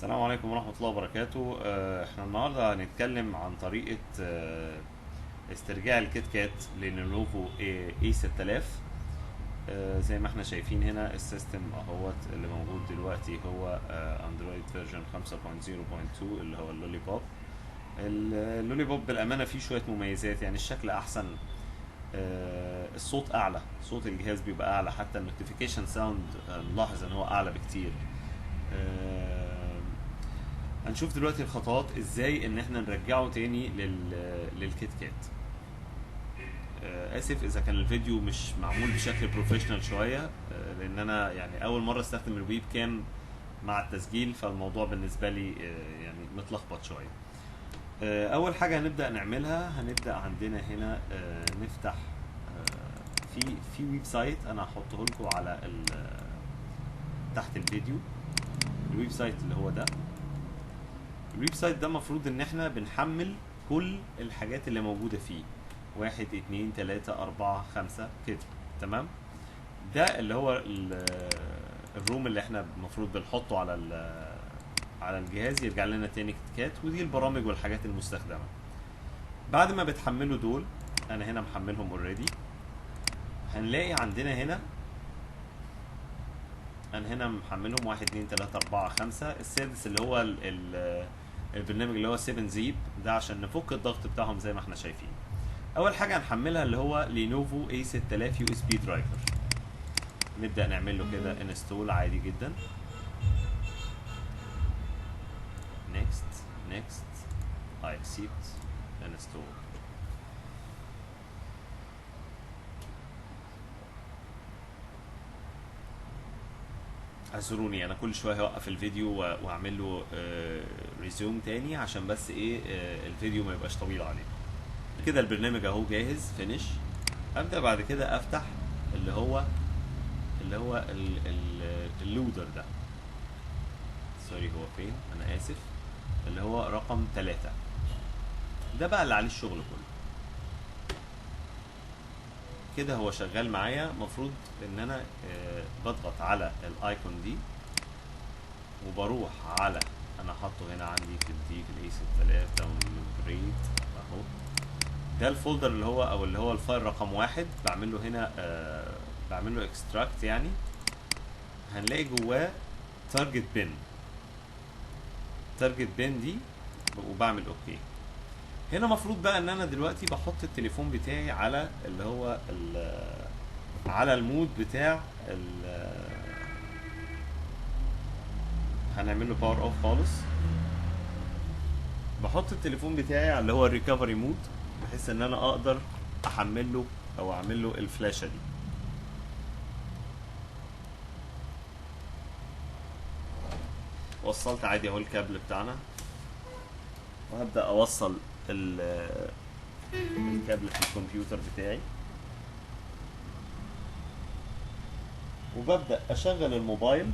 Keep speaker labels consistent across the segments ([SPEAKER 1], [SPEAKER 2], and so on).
[SPEAKER 1] السلام عليكم ورحمة الله وبركاته. احنا النهاردة هنتكلم عن طريقة استرجاع الكيت كات للينوفو اي 6000. زي ما احنا شايفين هنا السيستم اهوت اللي موجود دلوقتي هو اندرويد فيرجن 5.0.2 اللي هو اللولي بوب. اللولي بوب بالأمانة فيه شوية مميزات، يعني الشكل أحسن، الصوت أعلى، صوت الجهاز بيبقى أعلى، حتى النوتيفيكيشن ساوند نلاحظ إن هو أعلى بكتير. آه، هنشوف دلوقتي الخطوات ازاي ان احنا نرجعه تاني للكيت كات. اسف اذا كان الفيديو مش معمول بشكل بروفيشنال شويه، لان انا يعني اول مره استخدم الويب كام مع التسجيل، فالموضوع بالنسبه لي يعني متلخبط شويه. اول حاجه هنبدا نعملها، هنبدا عندنا هنا نفتح في ويب سايت انا هحطه لكم على تحت الفيديو. الويب سايت اللي هو ده، الويب سايت ده المفروض ان احنا بنحمل كل الحاجات اللي موجودة فيه، 1 2 3 4 5 كده، تمام. ده اللي هو الروم اللي احنا المفروض بنحطه على الجهاز يرجع لنا تاني كيت كات، ودي البرامج والحاجات المستخدمة. بعد ما بتحملوا دول، انا هنا محملهم اوريدي، هنلاقي عندنا هنا، انا هنا محملهم 1 2 3 4 5. السادس اللي هو البرنامج اللي هو 7 زيب ده، عشان نفك الضغط بتاعهم زي ما احنا شايفين. اول حاجه هنحملها اللي هو لينوفو اي 6000 يو اس بي درايفر. نبدا نعمل له كده انستول عادي جدا. نيكست، نيكست، اي اكسبت، انستول. اعذروني انا كل شويه هوقف الفيديو واعمل له ريزوم تاني، عشان بس ايه الفيديو ما يبقاش طويل عليه. كده البرنامج اهو جاهز فينيش. ابدا بعد كده افتح اللي هو اللودر ده. سوري، هو فين؟ انا اسف. اللي هو رقم 3 ده بقى اللي عليه الشغل كله. كده هو شغال معايا. مفروض ان انا بضغط على الايكون دي وبروح على، انا حاطه هنا عندي في الاي 6000 داونلود اهو. ده الفولدر اللي هو، او اللي هو الفايل رقم 1. بعمل له هنا بعمل له اكستراكت يعني. هنلاقي جواه تارجت بن دي، وبعمل اوكي. هنا مفروض بقى ان انا دلوقتي بحط التليفون بتاعي على اللي هو على المود بتاع هنعمل له باور اوف خالص. بحط التليفون بتاعي على اللي هو الريكفري مود، بحيث ان انا اقدر احمل له او اعمل له الفلاشه دي. وصلت عادي اهو الكابل بتاعنا، وهبدا اوصل الكابل في الكمبيوتر بتاعي، وببدا اشغل الموبايل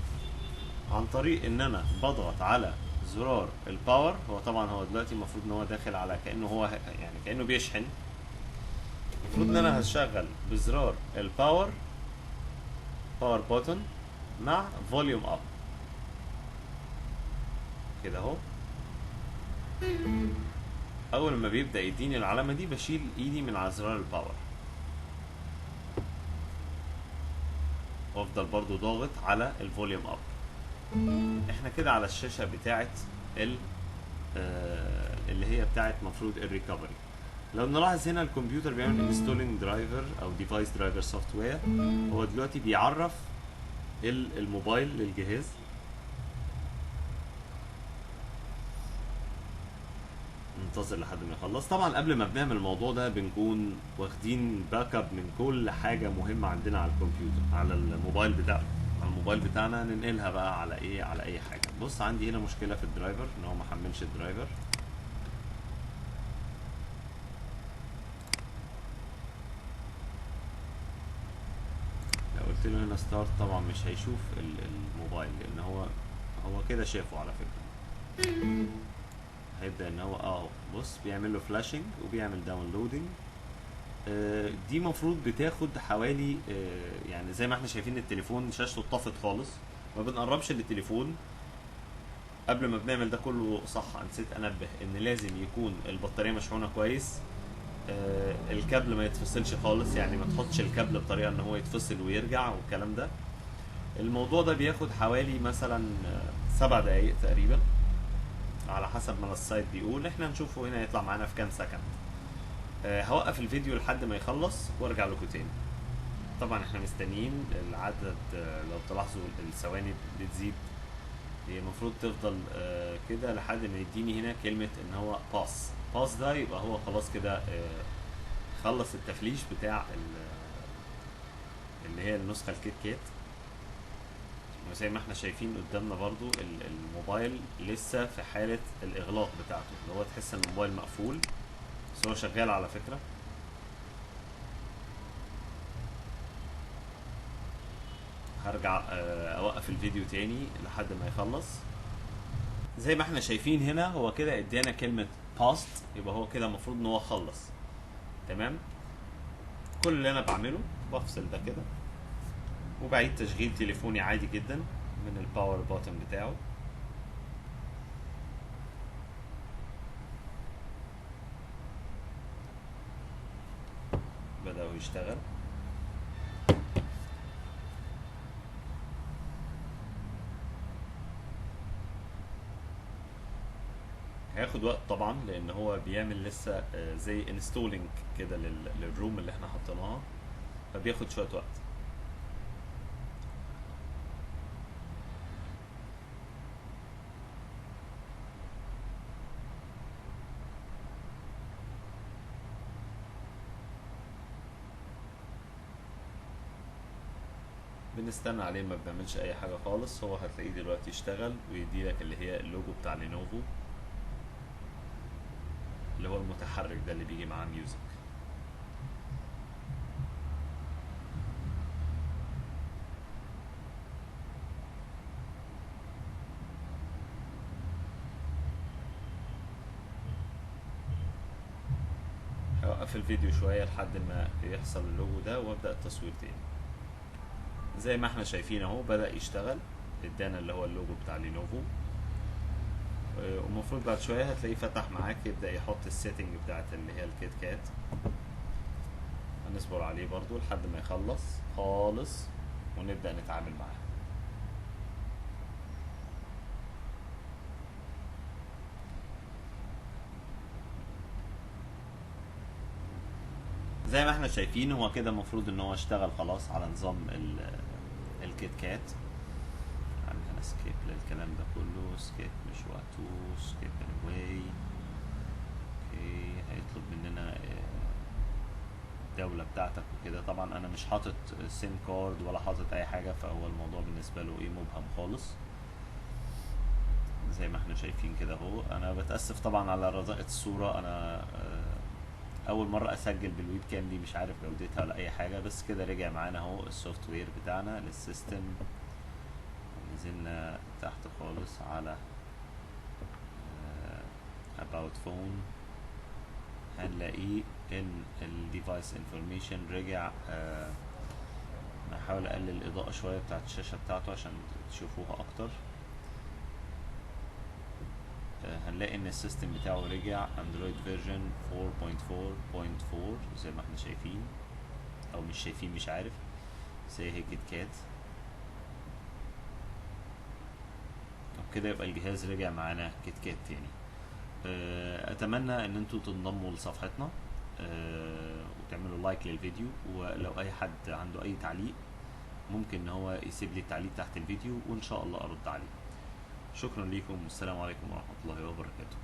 [SPEAKER 1] عن طريق ان انا بضغط على زرار الباور. هو طبعا هو دلوقتي المفروض ان هو داخل على كانه هو يعني كانه بيشحن. المفروض ان انا هشغل بزرار الباور، باور بوتن، مع فوليوم اب كده اهو. اول ما بيبدا يديني العلامه دي بشيل ايدي من على زرار الباور، وافضل برضو ضاغط على الفوليوم اب. احنا كده على الشاشه بتاعه اللي هي بتاعه مفروض الريكفري. لو نلاحظ هنا الكمبيوتر بيعمل انستولينج درايفر او ديفايس درايفر سوفت وير. هو دلوقتي بيعرف الموبايل للجهاز. ننتظر لحد ما يخلص. طبعا قبل ما بنعمل الموضوع ده بنكون واخدين باك اب من كل حاجه مهمه عندنا على الكمبيوتر، على الموبايل بتاعنا. على الموبايل بتاعنا ننقلها بقى على ايه، على اي حاجه. بص عندي هنا مشكله في الدرايفر، ان هو ما حملش الدرايفر. لو قلت له هنا ستارت طبعا مش هيشوف الموبايل، لان هو كده شافه على فكره. هيبدا ان هو بص بيعمل له فلاشنج وبيعمل داونلودنج. دي مفروض بتاخد حوالي يعني زي ما احنا شايفين التليفون شاشته اتطفت خالص، ما بنقربش للتليفون. قبل ما بنعمل ده كله صح، نسيت انبه ان لازم يكون البطاريه مشحونه كويس. الكابل ما يتفصلش خالص، يعني ما تحطش الكابل بطريقه ان هو يتفصل ويرجع والكلام ده. الموضوع ده بياخد حوالي مثلا 7 دقايق تقريبا على حسب ما السايت بيقول. احنا نشوفه هنا يطلع معانا في كام سكند. هوقف الفيديو لحد ما يخلص وارجع لكم تاني. طبعا احنا مستنيين العدد، لو تلاحظوا الثواني بتزيد. هي المفروض تفضل كده لحد ما يديني هنا كلمة ان هو باس ده، يبقى هو خلاص كده خلص التفليش بتاع اللي هي النسخة الكيت كات. وزي ما احنا شايفين قدامنا برضو الموبايل لسه في حالة الاغلاق بتاعته، اللي هو تحس ان الموبايل مقفول بس هو شغال على فكرة. هرجع اوقف الفيديو تاني لحد ما يخلص. زي ما احنا شايفين هنا هو كده ادانا كلمة باست، يبقى هو كده المفروض ان هو خلص. تمام. كل اللي انا بعمله بفصل ده كده وبعيد تشغيل تليفوني عادي جدا من الباور بوتن بتاعه. بدأ يشتغل. هياخد وقت طبعا لان هو بيعمل لسه زي انستولينج كده للروم اللي احنا حطيناها، فبياخد شويه وقت. بنستنى عليه، ما بنعملش اي حاجه خالص. هو هتلاقيه دلوقتي يشتغل ويديلك اللي هي اللوجو بتاع لينوفو اللي هو المتحرك ده اللي بيجي معاه ميوزك. هوقف الفيديو شويه لحد ما يحصل اللوجو ده وابدا التصوير تاني. زي ما احنا شايفين اهو بدأ يشتغل، ادانا اللي هو اللوجو بتاع لينوفو. ومفروض بعد شويه هتلاقيه فتح معاك يبدأ يحط السيتنج بتاعت اللي هي الكيت كات. هنصبر عليه برضو لحد ما يخلص خالص ونبدأ نتعامل معاه. زي ما احنا شايفين هو كده المفروض ان هو اشتغل خلاص على نظام الكيت كات. عندنا سكيب للكلام ده كله، سكيب مش وقته، سكيب anyway. اوكي، هيطلب مننا الدولة بتاعتك وكده. طبعا انا مش حاطط سيم كارد ولا حاطط اي حاجة، فهو الموضوع بالنسبة له مبهم خالص. زي ما احنا شايفين كده اهو. انا بتأسف طبعا على رذاذة الصورة، انا اول مرة اسجل بالويب كام دي، مش عارف جودتها ولا اي حاجة. بس كده رجع معانا اهو السوفت وير بتاعنا للسيستم. نزلنا تحت خالص على about phone، هنلاقيه ان الديفايس انفورميشن رجع. هحاول اقلل الاضاءة شوية بتاعت الشاشة بتاعته عشان تشوفوها اكتر. هنلاقي ان السيستم بتاعه رجع اندرويد فيرجن 4.4.4 زي ما احنا شايفين، او مش شايفين مش عارف، بس هي كيت كات. وبكده يبقى الجهاز رجع معانا كيت كات تاني. اتمنى ان انتوا تنضموا لصفحتنا وتعملوا لايك للفيديو، ولو اي حد عنده اي تعليق ممكن ان هو يسيب لي التعليق تحت الفيديو وان شاء الله ارد عليه. شكرا لكم والسلام عليكم ورحمة الله وبركاته.